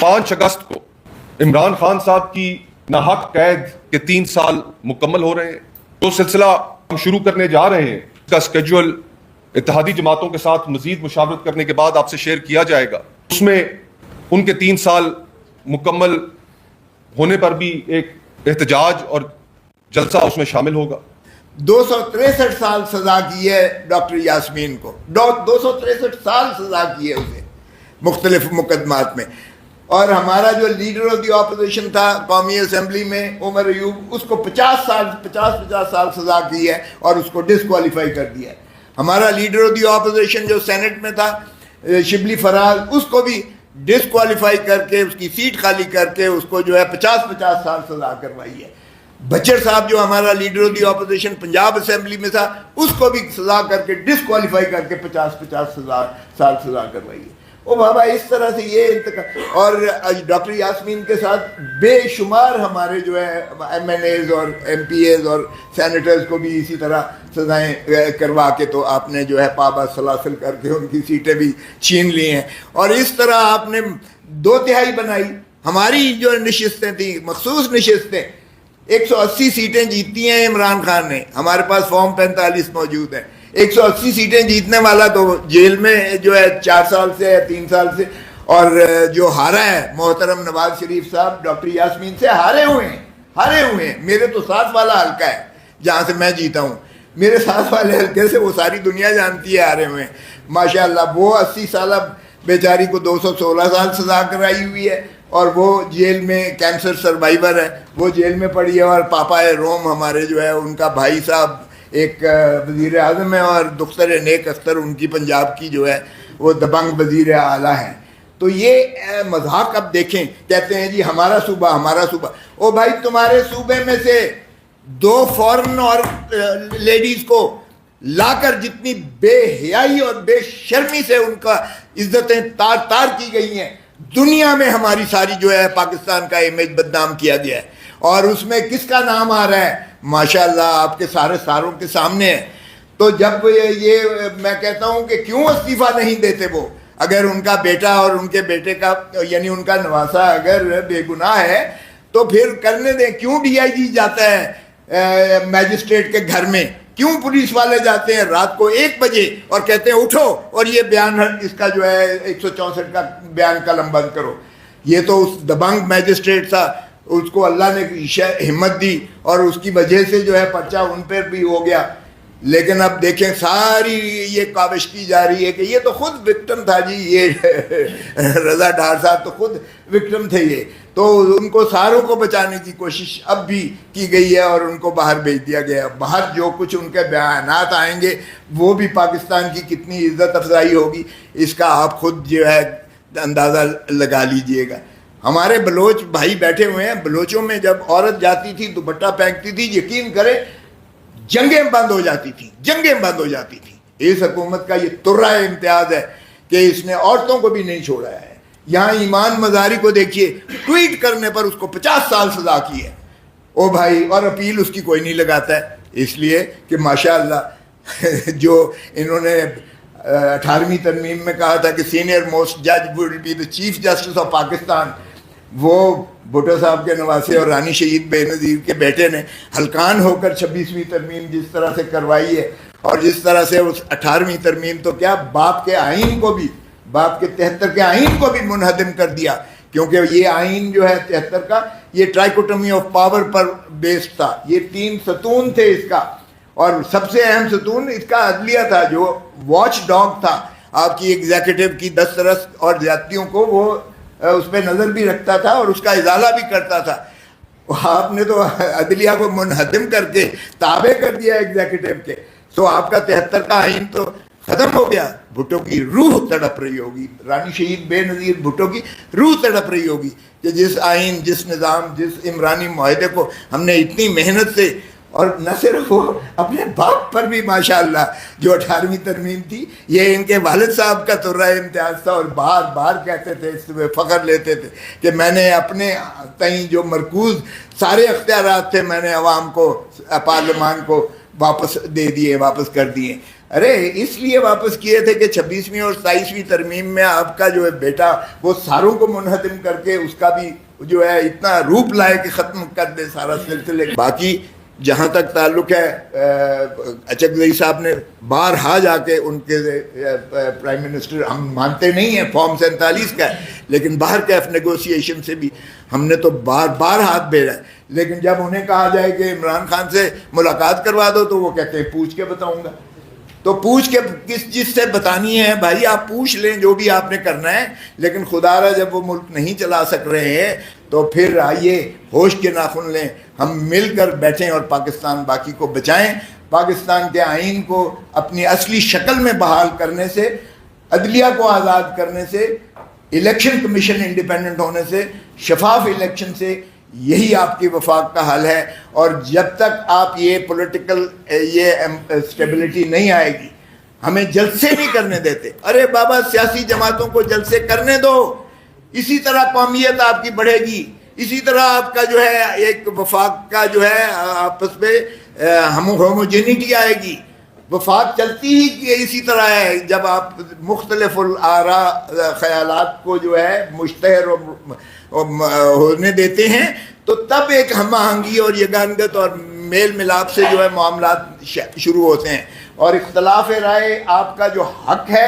5 اگست کو عمران خان صاحب کی ناحق قید کے 3 سال مکمل ہو رہے ہیں. جو سلسلہ ہم شروع کرنے جا رہے ہیں اس کا اسکیجول اتحادی جماعتوں کے ساتھ مزید مشاورت کرنے کے بعد آپ سے شیئر کیا جائے گا. اس میں ان کے 3 سال مکمل ہونے پر بھی ایک احتجاج اور جلسہ اس میں شامل ہوگا. 263 سال سزا کی ہے ڈاکٹر یاسمین کو, 263 سال سزا کی ہے اسے مختلف مقدمات میں. اور ہمارا جو لیڈر آف دی اپوزیشن تھا قومی اسمبلی میں عمر ایوب, اس کو 50 سال سزا کی ہے اور اس کو ڈسکوالیفائی کر دیا ہے. ہمارا لیڈر آف دی اپوزیشن جو سینٹ میں تھا شبلی فراز, اس کو بھی ڈسکوالیفائی کر کے اس کی سیٹ خالی کر کے اس کو جو ہے 50 سال سزا کروائی ہے. بچر صاحب جو ہمارا leader of the opposition Punjab assembly میں تھا, اس کو بھی سزا کر کے ڈسکوالیفائی کر کے 50 سال سزا کروائی ہے. او بابا اس طرح سے یہ اور ڈاکٹر یاسمین کے ساتھ بے شمار ہمارے جو ہے ایم این ایز اور ایم پی ایز اور سینیٹرز کو بھی اسی طرح سزائیں کروا کے تو آپ نے جو ہے پابا سلاسل کر کے ان کی سیٹیں بھی چھین لی ہیں. اور اس طرح آپ نے 2/3 بنائی. ہماری جو نشستیں تھیں مخصوص نشستیں 180 سیٹیں جیتی ہیں عمران خان نے, ہمارے پاس فارم 45 موجود ہیں. 180 سیٹیں جیتنے والا تو جیل میں جو ہے 4 سال سے 3 سال سے, اور جو ہارا ہے محترم نواز شریف صاحب ڈاکٹر یاسمین سے ہارے ہوئے ہیں. میرے تو ساتھ والا حلقہ ہے جہاں سے میں جیتا ہوں, میرے ساتھ والے حلقے سے وہ ساری دنیا جانتی ہے ہارے ہوئے ہیں ماشاءاللہ. وہ 80 سالہ بیچاری کو 216 سال سزا کرائی ہوئی ہے اور وہ جیل میں کینسر سروائیور ہے, وہ جیل میں پڑی ہے. اور پاپا روم ہمارے جو ہے ان کا بھائی صاحب ایک وزیر اعظم ہے اور دختر نیک اختر ان کی پنجاب کی جو ہے وہ دبنگ وزیر اعلیٰ ہیں. تو یہ مذاق اب دیکھیں, کہتے ہیں جی ہمارا صوبہ. او بھائی تمہارے صوبے میں سے 2 فورن اور لیڈیز کو لا کر جتنی بے حیائی اور بے شرمی سے ان کا عزتیں تار کی گئی ہیں, دنیا میں ہماری ساری جو ہے پاکستان کا امیج بدنام کیا گیا ہے. اور اس میں کس کا نام آ رہا ہے ماشاءاللہ آپ کے ساروں کے سامنے ہے. تو جب یہ میں کہتا ہوں کہ کیوں استعفیٰ نہیں دیتے وہ, اگر ان کا بیٹا اور ان کے بیٹے کا یعنی ان کا نواسا اگر بے گناہ ہے تو پھر کرنے دیں. کیوں ڈی آئی جی جاتا ہے میجسٹریٹ کے گھر میں, کیوں پولیس والے جاتے ہیں رات کو 1 بجے اور کہتے ہیں اٹھو اور یہ بیان اس کا جو ہے 164 کا بیان قلم بند کرو. یہ تو اس دبنگ میجسٹریٹ تھا, اس کو اللہ نے ہمت دی اور اس کی وجہ سے جو ہے پرچہ ان پر بھی ہو گیا. لیکن اب دیکھیں ساری یہ کاوش کی جا رہی ہے کہ یہ تو خود وکٹم تھا جی, یہ رضا ڈار صاحب تو خود وکٹم تھے. یہ تو ان کو ساروں کو بچانے کی کوشش اب بھی کی گئی ہے اور ان کو باہر بھیج دیا گیا. باہر جو کچھ ان کے بیانات آئیں گے وہ بھی پاکستان کی کتنی عزت افزائی ہوگی اس کا آپ خود جو ہے اندازہ لگا لیجئے گا. ہمارے بلوچ بھائی بیٹھے ہوئے ہیں, بلوچوں میں جب عورت جاتی تھی دوپٹہ پھینکتی تھی, یقین کرے جنگیں بند ہو جاتی تھیں. اس حکومت کا یہ ترہ امتیاز ہے کہ اس نے عورتوں کو بھی نہیں چھوڑا ہے. یہاں ایمان مزاری کو دیکھیے, ٹویٹ کرنے پر اس کو 50 سال سزا کی ہے او بھائی, اور اپیل اس کی کوئی نہیں لگاتا ہے. اس لیے کہ ماشاءاللہ جو انہوں نے 18ویں ترمیم میں کہا تھا کہ سینئر موسٹ جج will be the chief justice of Pakistan, وہ بھٹو صاحب کے نواسے اور رانی شہید بے نظیر کے بیٹے نے ہلکان ہو کر 26ویں ترمیم جس طرح سے کروائی ہے, اور جس طرح سے اس 18ویں ترمیم تو کیا باپ کے 73 کے آئین کو بھی منہدم کر دیا. کیونکہ یہ آئین جو ہے 73 کا یہ ٹرائکوٹمی آف پاور پر بیسڈ تھا. یہ 3 ستون تھے اس کا, اور سب سے اہم ستون اس کا عدلیہ تھا جو واچ ڈاگ تھا آپ کی ایگزیکٹو کی دسترس اور زیادتیوں کو, وہ اس پہ نظر بھی رکھتا تھا اور اس کا ازالہ بھی کرتا تھا. آپ نے تو عدلیہ کو منہدم کر کے تابع کر دیا ایگزیکٹو کے. تو آپ کا 73 کا آئین تو ختم ہو گیا. بھٹو کی روح تڑپ رہی ہوگی, رانی شہید بے نظیر بھٹو کی روح تڑپ رہی ہوگی کہ جس آئین, جس نظام, جس عمرانی معاہدے کو ہم نے اتنی محنت سے, اور نہ صرف وہ اپنے باپ پر بھی ماشاءاللہ جو 18ویں ترمیم تھی یہ ان کے والد صاحب کا ترہ امتیاز تھا, اور بار کہتے تھے, اس میں فخر لیتے تھے کہ میں نے اپنے تئیں جو مرکوز سارے اختیارات تھے میں نے عوام کو, پارلیمان کو واپس دے دیے, واپس کر دیے. ارے اس لیے واپس کیے تھے کہ 26ویں اور 27ویں ترمیم میں آپ کا جو ہے بیٹا وہ ساروں کو منہدم کر کے اس کا بھی جو ہے اتنا روپ لائے کہ ختم کر دے سارا سلسلے. باقی جہاں تک تعلق ہے اچکزئی صاحب نے بارہا جا کے ان کے پرائم منسٹر، ہم مانتے نہیں ہیں فارم 47 کا ہے، لیکن باہر کیف نیگوسیشن سے بھی ہم نے تو بار ہاتھ بھیجا ہے، لیکن جب انہیں کہا جائے کہ عمران خان سے ملاقات کروا دو تو وہ کہتے ہیں پوچھ کے بتاؤں گا. تو پوچھ کے جس سے بتانی ہے بھائی آپ پوچھ لیں جو بھی آپ نے کرنا ہے، لیکن خدا را جب وہ ملک نہیں چلا سک رہے ہیں تو پھر آئیے ہوش کے ناخن لیں، ہم مل کر بیٹھیں اور پاکستان باقی کو بچائیں. پاکستان کے آئین کو اپنی اصلی شکل میں بحال کرنے سے، عدلیہ کو آزاد کرنے سے، الیکشن کمیشن انڈیپینڈنٹ ہونے سے، شفاف الیکشن سے، یہی آپ کی وفاق کا حل ہے. اور جب تک آپ یہ پولیٹیکل اسٹیبلٹی نہیں آئے گی، ہمیں جلسے نہیں کرنے دیتے. ارے بابا سیاسی جماعتوں کو جلسے کرنے دو، اسی طرح قومیت آپ کی بڑھے گی، اسی طرح آپ کا جو ہے ایک وفاق کا جو ہے آپس میں ہوموجینٹی آئے گی. وفاق چلتی ہی اسی طرح ہے جب آپ مختلف الآراء خیالات کو جو ہے مشتہر ہونے دیتے ہیں، تو تب ایک ہم آہنگی اور یگانگت اور میل ملاپ سے جو ہے معاملات شروع ہوتے ہیں. اور اختلاف رائے آپ کا جو حق ہے،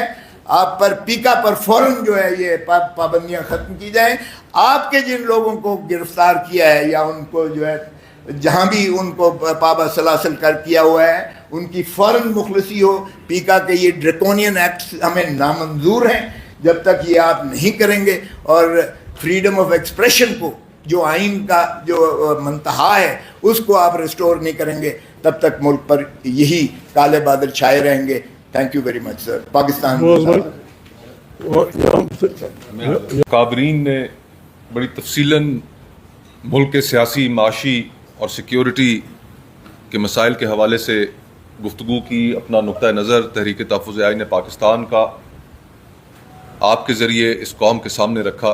آپ پر پیکا پر فوراً جو ہے یہ پابندیاں ختم کی جائیں. آپ کے جن لوگوں کو گرفتار کیا ہے یا ان کو جو ہے جہاں بھی ان کو پابند سلاسل کر کیا ہوا ہے، ان کی فوراً مخلصی ہو. پیکا کے یہ ڈریکونین ایکٹس ہمیں نامنظور ہیں. جب تک یہ آپ نہیں کریں گے اور فریڈم آف ایکسپریشن کو، جو آئین کا جو منتہا ہے، اس کو آپ ریسٹور نہیں کریں گے، تب تک ملک پر یہی کالے بادل چھائے رہیں گے. تھینک یو ویری مچ سر. پاکستان کابرین نے بڑی تفصیلاً ملک کے سیاسی، معاشی اور سیکیورٹی کے مسائل کے حوالے سے گفتگو کی. اپنا نقطہ نظر تحریک تحفظ آئین پاکستان کا آپ کے ذریعے اس قوم کے سامنے رکھا.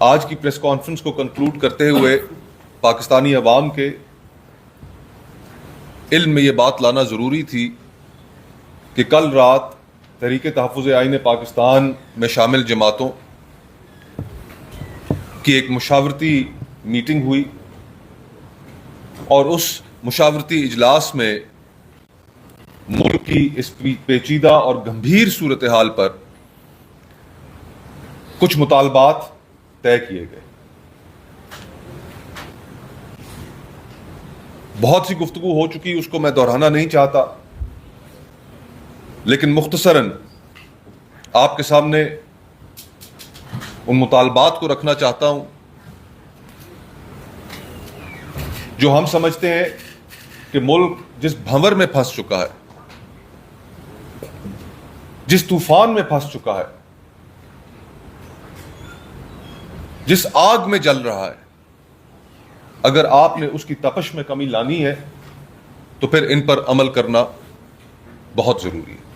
آج کی پریس کانفرنس کو کنکلوڈ کرتے ہوئے پاکستانی عوام کے علم میں یہ بات لانا ضروری تھی کہ کل رات تحریک تحفظ آئین پاکستان میں شامل جماعتوں کی ایک مشاورتی میٹنگ ہوئی، اور اس مشاورتی اجلاس میں ملک کی اس پیچیدہ اور گمبھیر صورتحال پر کچھ مطالبات طے کیے گئے. بہت سی گفتگو ہو چکی، اس کو میں دہرانا نہیں چاہتا، لیکن مختصراً آپ کے سامنے ان مطالبات کو رکھنا چاہتا ہوں جو ہم سمجھتے ہیں کہ ملک جس بھنور میں پھنس چکا ہے، جس طوفان میں پھنس چکا ہے، جس آگ میں جل رہا ہے، اگر آپ نے اس کی تپش میں کمی لانی ہے تو پھر ان پر عمل کرنا بہت ضروری ہے.